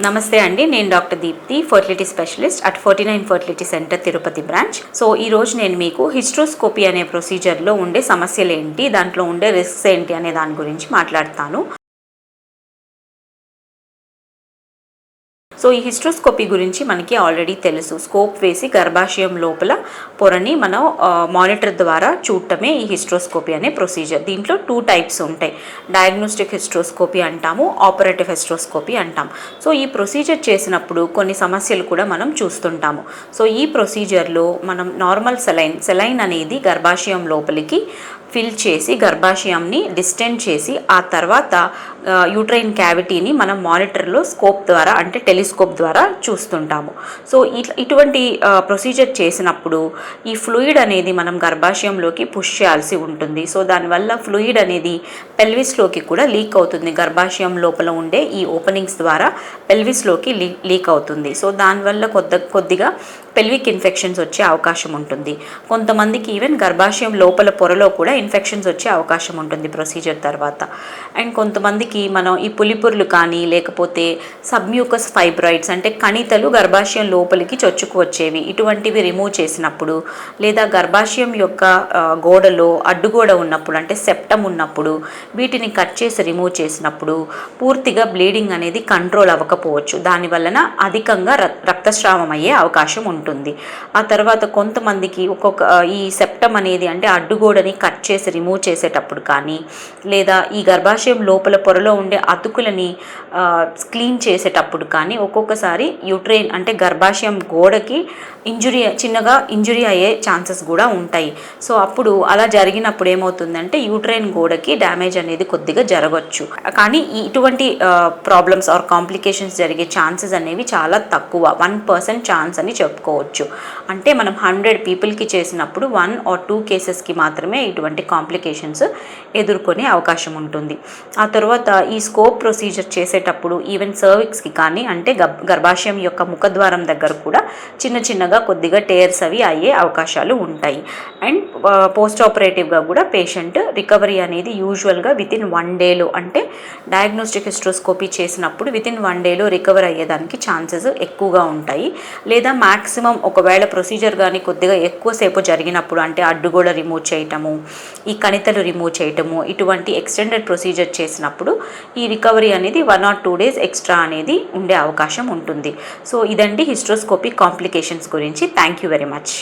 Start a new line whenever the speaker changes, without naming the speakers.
నమస్తే అండి, నేను doctor Deepti, fertility specialist at 49 fertility centre Tirupati branch. So ఈ రోజు నేను మీకు హిస్ట్రోస్కోపీ అనే ప్రొసీజర్లో ఉండే సమస్యలు ఏంటి, దాంట్లో ఉండే రిస్క్స్ ఏంటి అనే దాని గురించి మాట్లాడతాను. సో ఈ హిస్ట్రోస్కోపీ గురించి మనకి ఆల్రెడీ తెలుసు. స్కోప్ వేసి గర్భాశయం లోపల పొరని మనం మానిటర్ ద్వారా చూడటమే ఈ హిస్ట్రోస్కోపీ అనే ప్రొసీజర్. దీంట్లో 2 టైప్స్ ఉంటాయి. డయాగ్నోస్టిక్ హిస్ట్రోస్కోపీ అంటాము, ఆపరేటివ్ హిస్ట్రోస్కోపీ అంటాం. సో ఈ ప్రొసీజర్ చేసినప్పుడు కొన్ని సమస్యలు కూడా మనం చూస్తుంటాము. సో ఈ ప్రొసీజర్లో మనం నార్మల్ సెలైన్ అనేది గర్భాశయం లోపలికి ఫిల్ చేసి గర్భాశయంని డిస్టెండ్ చేసి ఆ తర్వాత యూట్రైన్ క్యావిటీని మనం మానిటర్లో స్కోప్ ద్వారా అంటే టెలిస్కోప్ ద్వారా చూస్తుంటాము. సో ఇటువంటి ప్రొసీజర్ చేసినప్పుడు ఈ ఫ్లూయిడ్ అనేది మనం గర్భాశయంలోకి పుష్ చేయాల్సి ఉంటుంది. సో దానివల్ల ఫ్లూయిడ్ అనేది పెల్విస్లోకి కూడా లీక్ అవుతుంది. గర్భాశయం లోపల ఉండే ఈ ఓపెనింగ్స్ ద్వారా పెల్విస్లోకి లీక్ అవుతుంది. సో దానివల్ల కొద్దిగా పెల్విక్ ఇన్ఫెక్షన్స్ వచ్చే అవకాశం ఉంటుంది. కొంతమందికి ఈవెన్ గర్భాశయం లోపల పొరలో కూడా ఇన్ఫెక్షన్స్ వచ్చే అవకాశం ఉంటుంది ప్రొసీజర్ తర్వాత. అండ్ కొంతమందికి మనం ఈ పులిపుర్లు కానీ లేకపోతే సబ్మ్యూకస్ ఫైబ్రాయిడ్స్ అంటే కణితలు గర్భాశయం లోపలికి చొచ్చుకు వచ్చేవి, ఇటువంటివి రిమూవ్ చేసినప్పుడు లేదా గర్భాశయం యొక్క గోడలో అడ్డుగోడ ఉన్నప్పుడు అంటే సెప్టమ్ ఉన్నప్పుడు వీటిని కట్ చేసి రిమూవ్ చేసినప్పుడు పూర్తిగా బ్లీడింగ్ అనేది కంట్రోల్ అవ్వకపోవచ్చు. దానివలన అధికంగా రక్తస్రావం అయ్యే అవకాశం ఉంటుంది. ఆ తర్వాత కొంతమందికి ఈ సెప్టమ్ అనేది అంటే అడ్డుగోడని కట్ చేసి రిమూవ్ చేసేటప్పుడు కానీ లేదా ఈ గర్భాశయం లోపల పొరలో ఉండే అతుకులని క్లీన్ చేసేటప్పుడు కానీ ఒక్కొక్కసారి యూట్రైన్ అంటే గర్భాశయం గోడకి చిన్నగా ఇంజురీ అయ్యే ఛాన్సెస్ కూడా ఉంటాయి. సో అప్పుడు అలా జరిగినప్పుడు ఏమవుతుందంటే యూట్రైన్ గోడకి డ్యామేజ్ అనేది కొద్దిగా జరగవచ్చు. కానీ ఇటువంటి ప్రాబ్లమ్స్ ఆర్ కాంప్లికేషన్స్ జరిగే ఛాన్సెస్ అనేవి చాలా తక్కువ, 1% ఛాన్స్ అని చెప్పుకోవచ్చు. అంటే మనం 100 పీపుల్కి చేసినప్పుడు 1 or 2 కేసెస్కి మాత్రమే ఇటువంటి కాంప్లికేషన్స్ ఎదుర్కొనే అవకాశం ఉంటుంది. ఆ తర్వాత ఈ స్కోప్ ప్రొసీజర్ చేసేటప్పుడు ఈవెన్ సర్విక్స్కి కానీ అంటే గర్భాశయం యొక్క ముఖద్వారం దగ్గర కూడా చిన్నగా కొద్దిగా టేర్స్ అవి అయ్యే అవకాశాలు ఉంటాయి. అండ్ పోస్ట్ ఆపరేటివ్గా కూడా పేషెంట్ రికవరీ అనేది యూజువల్గా వితిన్ 1 డేలో అంటే డయాగ్నోస్టిక్ హిస్ట్రోస్కోపీ చేసినప్పుడు వితిన్ 1 డేలో రికవర్ అయ్యేదానికి ఛాన్సెస్ ఎక్కువగా ఉంటాయి. లేదా మ్యాక్సిమం ఒకవేళ ప్రొసీజర్ కానీ కొద్దిగా ఎక్కువసేపు జరిగినప్పుడు అంటే అడ్డుగోడ రిమూవ్ చేయటము, ఈ కణితలు రిమూవ్ చేయటము, ఇటువంటి ఎక్స్టెండెడ్ ప్రొసీజర్ చేసినప్పుడు ఈ రికవరీ అనేది 1 or 2 డేస్ ఎక్స్ట్రా అనేది ఉండే అవకాశం ఉంటుంది. సో ఇదండి హిస్ట్రోస్కోపీ కాంప్లికేషన్స్ గురించి. Thank you very much.